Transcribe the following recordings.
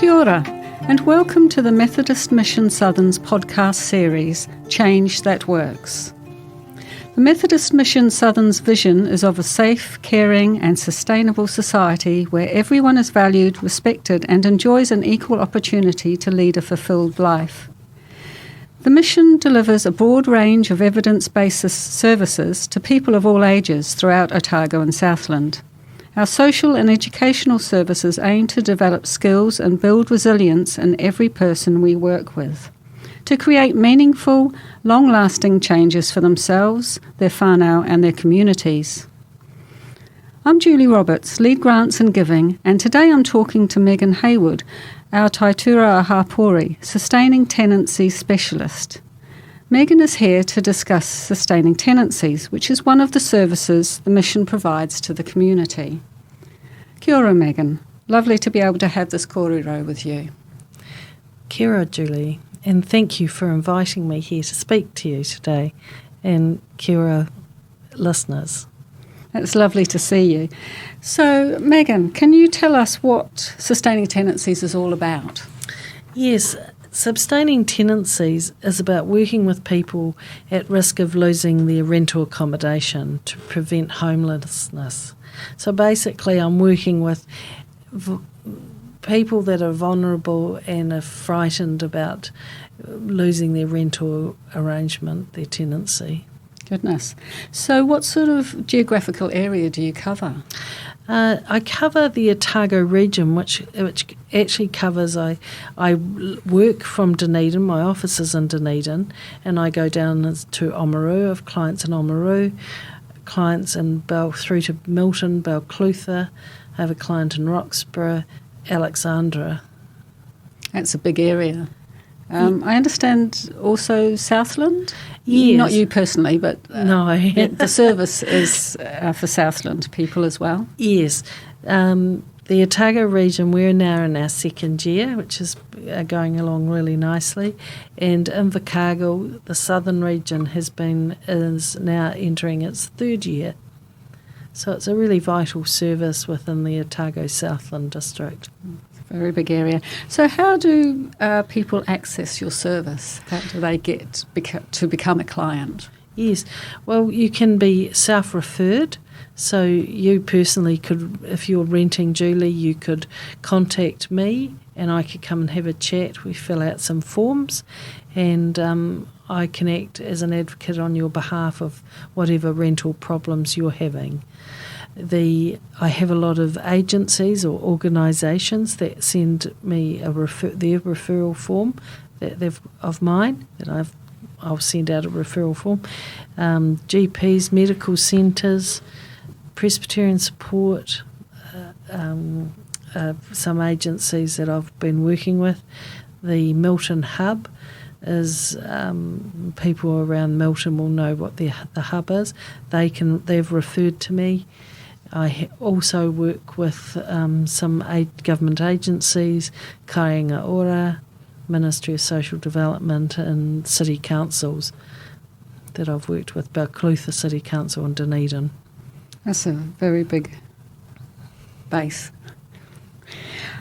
Kia ora, and welcome to the Methodist Mission Southern's podcast series, Change That Works. The Methodist Mission Southern's vision is of a safe, caring and sustainable society where everyone is valued, respected and enjoys an equal opportunity to lead a fulfilled life. The mission delivers a broad range of evidence-based services to people of all ages throughout Otago and Southland. Our social and educational services aim to develop skills and build resilience in every person we work with, to create meaningful, long-lasting changes for themselves, their whānau and their communities. I'm Julie Roberts, Lead Grants and Giving, and today I'm talking to Megan Hayward, our Taitura Hapori, Sustaining Tenancy Specialist. Megan is here to discuss sustaining tenancies, which is one of the services the mission provides to the community. Kia ora, Megan. Lovely to be able to have this kōrero with you. Kia ora, Julie, and thank you for inviting me here to speak to you today, and kia ora, listeners. It's lovely to see you. So, Megan, can you tell us what Sustaining Tenancies is all about? Yes, Sustaining Tenancies is about working with people at risk of losing their rental accommodation to prevent homelessness. So basically I'm working with people that are vulnerable and are frightened about losing their rental arrangement, their tenancy. Goodness. So what sort of geographical area do you cover? I cover the Otago region, which actually covers, I work from Dunedin, my office is in Dunedin, and I go down to Oamaru, I have clients in Oamaru, clients in through to Milton, Balclutha, I have a client in Roxburgh, Alexandra. That's a big area. I understand also Southland? Yes. Not you personally, but no. The service is for Southland people as well? Yes. The Otago region, we're now in our second year, which is going along really nicely. And Invercargill, the southern region, is now entering its third year. So it's a really vital service within the Otago Southland district. Very big area. So how do people access your service? How do they get to become a client? Yes. Well, you can be self-referred. So you personally could, if you're renting, Julie, you could contact me and I could come and have a chat. We fill out some forms and I can act as an advocate on your behalf of whatever rental problems you're having. I have a lot of agencies or organisations that send me their referral form of mine that I'll send out a referral form. GPs, medical centres, Presbyterian support, some agencies that I've been working with. The Milton Hub is people around Milton will know what the hub is. They've referred to me. I also work with some government agencies, Kāinga Ora, Ministry of Social Development and city councils that I've worked with, Balclutha City Council and Dunedin. That's a very big base.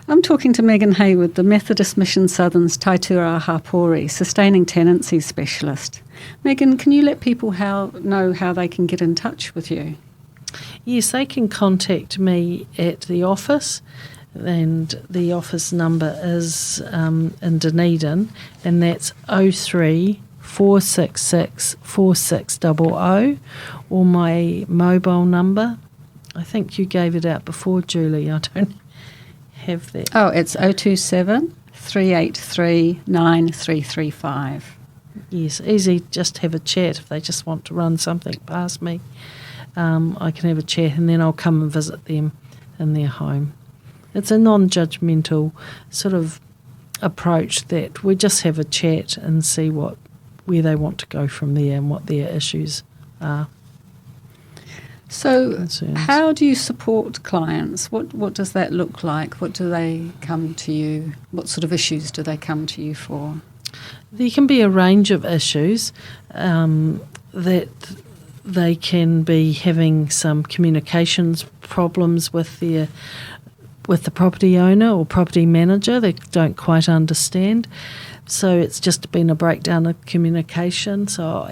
I'm talking to Megan Hayward, the Methodist Mission Southern's Taitura Hapori, Sustaining Tenancy Specialist. Megan, can you let people know how they can get in touch with you? Yes, they can contact me at the office, and the office number is in Dunedin, and that's 03 466 4600, or my mobile number. I think you gave it out before, Julie. I don't have that. Oh, it's 027 383 9335. Yes, easy, just have a chat if they just want to run something past me. I can have a chat and then I'll come and visit them in their home. It's a non-judgmental sort of approach that we just have a chat and see where they want to go from there and what their issues are. So how do you support clients? What does that look like? What do they come to you? What sort of issues do they come to you for? There can be a range of issues that they can be having some communications problems with their with the property owner or property manager. They don't quite understand. So it's just been a breakdown of communication. So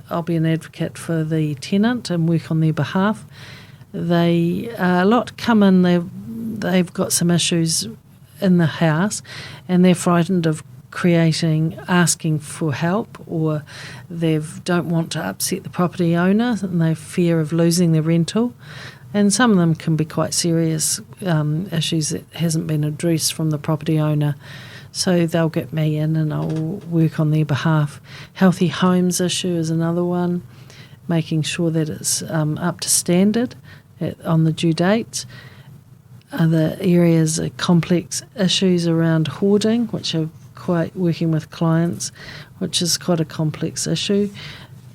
I'll be an advocate for the tenant and work on their behalf. A lot come in, they've got some issues in the house and they're frightened of asking for help, or they don't want to upset the property owner and they fear of losing their rental. And some of them can be quite serious issues that hasn't been addressed from the property owner. So they'll get me in and I'll work on their behalf. Healthy homes issue is another one, making sure that it's up to standard on the due dates. Other areas are complex issues around hoarding, which are quite working with clients, which is quite a complex issue.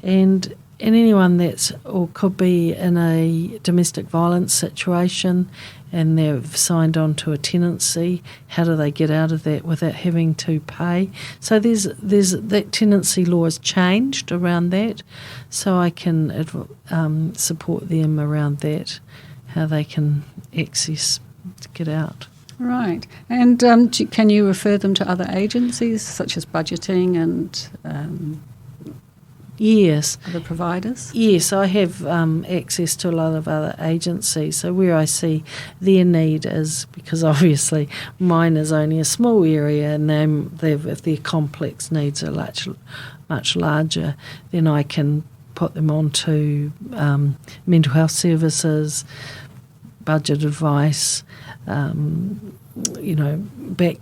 And anyone that's or could be in a domestic violence situation and they've signed on to a tenancy, how do they get out of that without having to pay? So there's that tenancy law has changed around that, so I can support them around that, how they can access to get out. Right. And can you refer them to other agencies such as budgeting and yes, other providers? Yes, I have access to a lot of other agencies. So where I see their need is, because obviously mine is only a small area, and if their complex needs are much larger, then I can put them onto mental health services, budget advice, back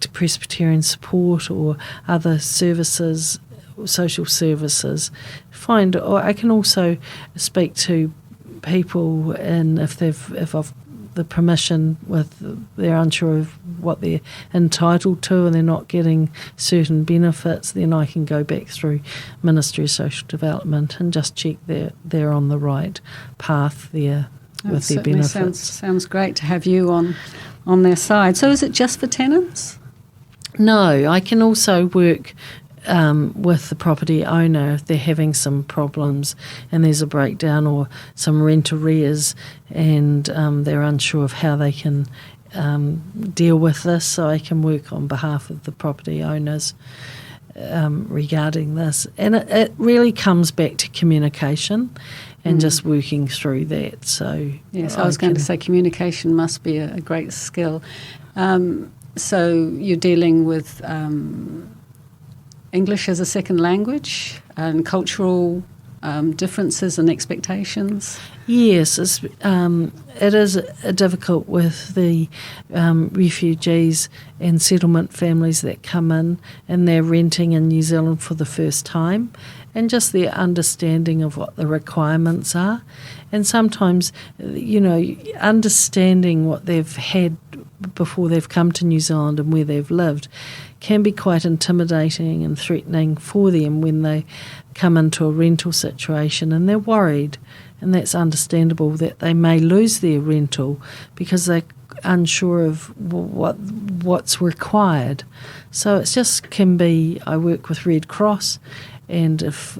to Presbyterian support or other services, social services. Or I can also speak to people, and if I've the permission they're unsure of what they're entitled to and they're not getting certain benefits, then I can go back through Ministry of Social Development and just check they're on the right path there with their benefits. Sounds great to have you on their side. So is it just for tenants? No, I can also work with the property owner if they're having some problems and there's a breakdown or some rent arrears and they're unsure of how they can deal with this. So I can work on behalf of the property owners regarding this. And it really comes back to communication and just working through that. So yes, I was going to say communication must be a great skill. So you're dealing with English as a second language and cultural differences and expectations? Yes, it is difficult with the refugees and settlement families that come in and they're renting in New Zealand for the first time, and just their understanding of what the requirements are. And sometimes, understanding what they've had before they've come to New Zealand and where they've lived can be quite intimidating and threatening for them when they come into a rental situation and they're worried. And that's understandable that they may lose their rental because they're unsure of what's required. So it just can be, I work with Red Cross, and if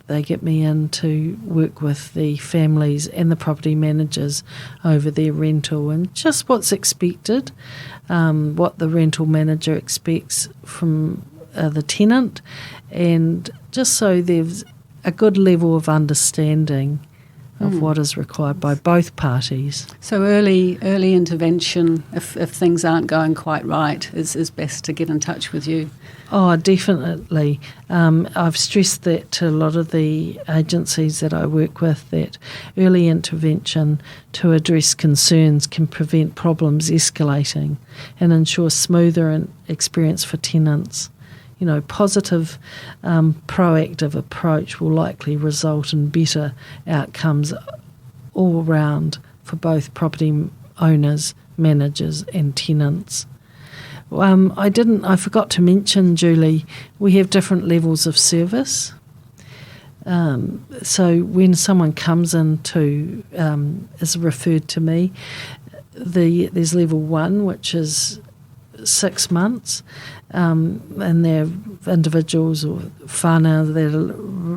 they get me in to work with the families and the property managers over their rental and just what's expected, what the rental manager expects from the tenant, and just so there's a good level of understanding of what is required by both parties. So early intervention, if things aren't going quite right, is best to get in touch with you. Oh, definitely. I've stressed that to a lot of the agencies that I work with, that early intervention to address concerns can prevent problems escalating and ensure smoother experience for tenants. Positive, proactive approach will likely result in better outcomes all round for both property owners, managers and tenants. I forgot to mention, Julie, we have different levels of service. So when someone comes in is referred to me, there's level 1, which is 6 months, and they're individuals or whānau that are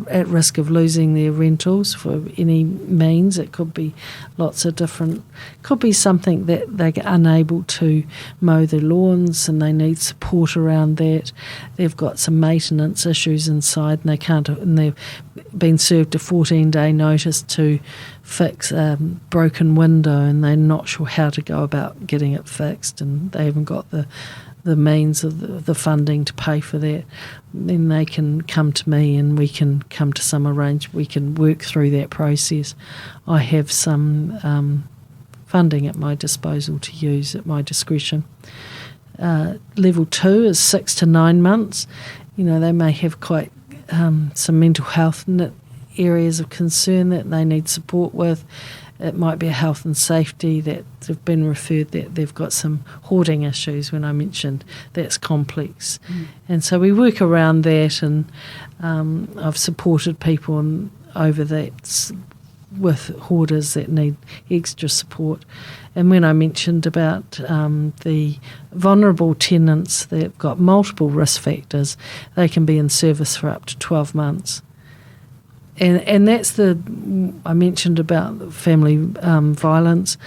at risk of losing their rentals for any means. It could be lots of different, could be something that they're unable to mow their lawns and they need support around that. They've got some maintenance issues inside and they can't, and they've been served a 14-day notice to fix a broken window and they're not sure how to go about getting it fixed, and they haven't got the means of the funding to pay for that. Then they can come to me and we can come to some arrangement. We can work through that process. I have some funding at my disposal to use at my discretion. Level 2 is 6 to 9 months. They may have quite some mental health areas of concern that they need support with. It might be a health and safety that they've been referred that they've got some hoarding issues. When I mentioned that's complex, and so we work around that. And I've supported people over that with hoarders that need extra support. And when I mentioned about the vulnerable tenants that've got multiple risk factors, they can be in service for up to 12 months. And that's I mentioned about family violence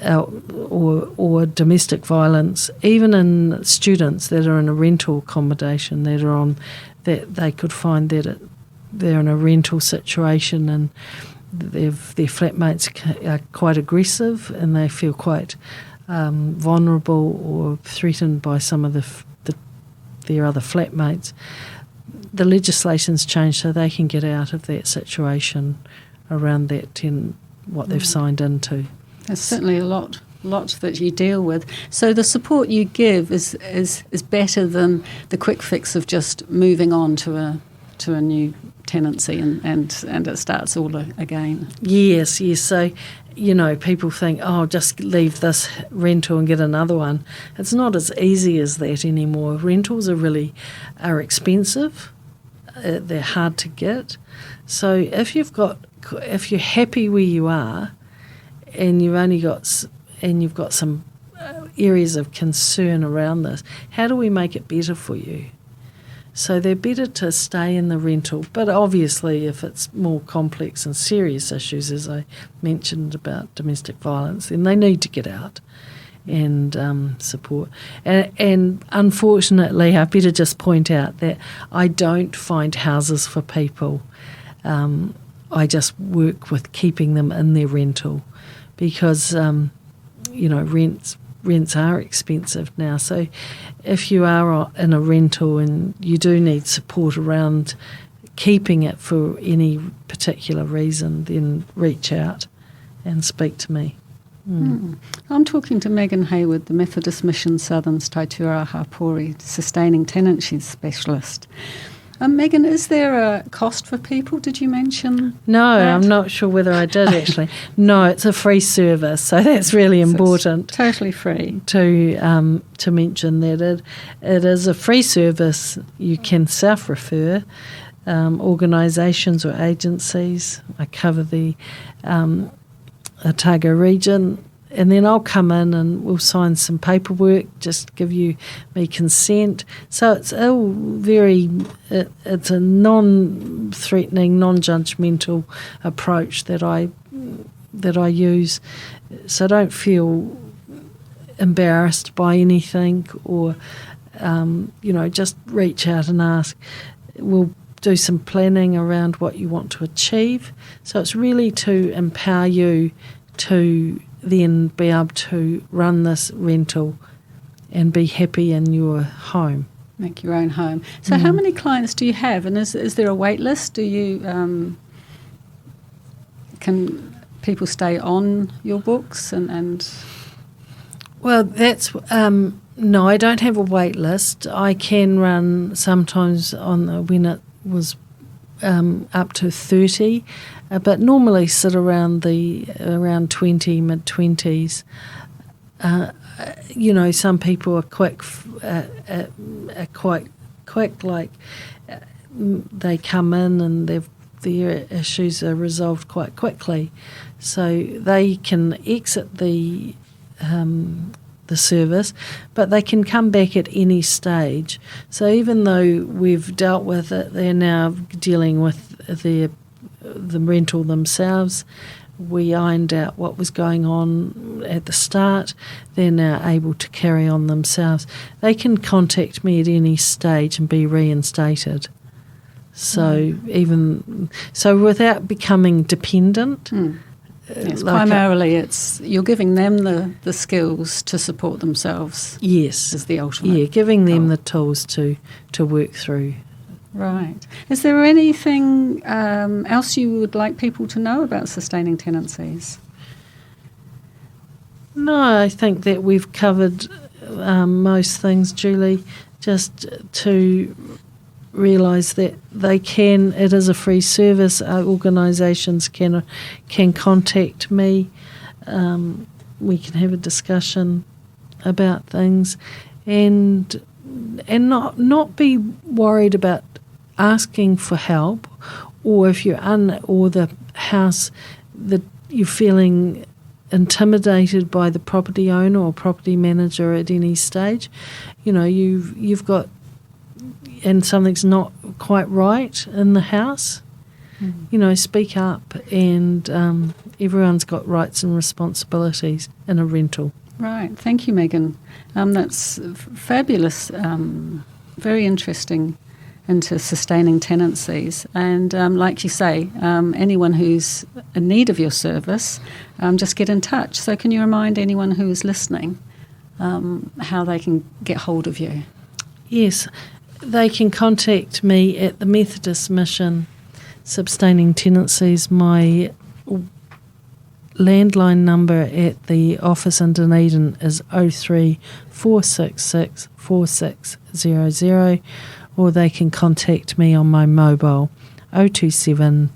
or domestic violence, even in students that are in a rental accommodation that they could find that they're in a rental situation and their flatmates are quite aggressive and they feel quite vulnerable or threatened by some of their other flatmates. The legislation's changed so they can get out of that situation around that what they've signed into. There's certainly a lot that you deal with. So the support you give is better than the quick fix of just moving on to a new tenancy and it starts all again. Yes. So, people think, just leave this rental and get another one. It's not as easy as that anymore. Rentals are expensive. They're hard to get. So if you're happy where you are, and you've got some areas of concern around this, how do we make it better for you? So they're better to stay in the rental. But obviously, if it's more complex and serious issues, as I mentioned about domestic violence, then they need to get out and support. And unfortunately, I better just point out that I don't find houses for people. I just work with keeping them in their rental because, rents are expensive now. So if you are in a rental and you do need support around keeping it for any particular reason, then reach out and speak to me. I'm talking to Megan Hayward, the Methodist Mission Southern's Taituara Hapori Sustaining Tenancies Specialist. Megan, is there a cost for people? Did you mention No, that? I'm not sure whether I did actually. No, it's a free service, so that's really important. So it's totally free. To mention that it is a free service. You can self-refer organisations or agencies. I cover the Otago region, and then I'll come in and we'll sign some paperwork, just give me consent. So it's it's a non-threatening, non-judgmental approach that I use. So don't feel embarrassed by anything, or just reach out and ask. We'll do some planning around what you want to achieve. So it's really to empower you to then be able to run this rental and be happy in your home. Make your own home. So how many clients do you have, and is there a wait list? Do you can people stay on your books and Well, that's no, I don't have a wait list. I can run sometimes when it was up to 30, but normally sit around 20, mid-20s. Some people are quite quick, like they come in and their issues are resolved quite quickly, so they can exit the service, but they can come back at any stage. So even though we've dealt with it, they're now dealing with the rental themselves. We ironed out what was going on at the start. They're now able to carry on themselves. They can contact me at any stage and be reinstated. So without becoming dependent. Yes, primarily you're giving them the skills to support themselves. Yes. Is the ultimate. Yeah, giving them goal. the tools to work through. Right. Is there anything else you would like people to know about sustaining tenancies? No, I think that we've covered most things, Julie, just to realise that it is a free service. Organisations can contact me. We can have a discussion about things and not be worried about asking for help, or if you're or the house that you're feeling intimidated by the property owner or property manager at any stage, you've got, and something's not quite right in the house, speak up, and everyone's got rights and responsibilities in a rental. Right. Thank you, Megan. That's fabulous, very interesting into sustaining tenancies. And like you say, anyone who's in need of your service, just get in touch. So can you remind anyone who is listening how they can get hold of you? Yes, they can contact me at the Methodist Mission Sustaining Tenancies. My landline number at the office in Dunedin is 03 466 4600, or they can contact me on my mobile 027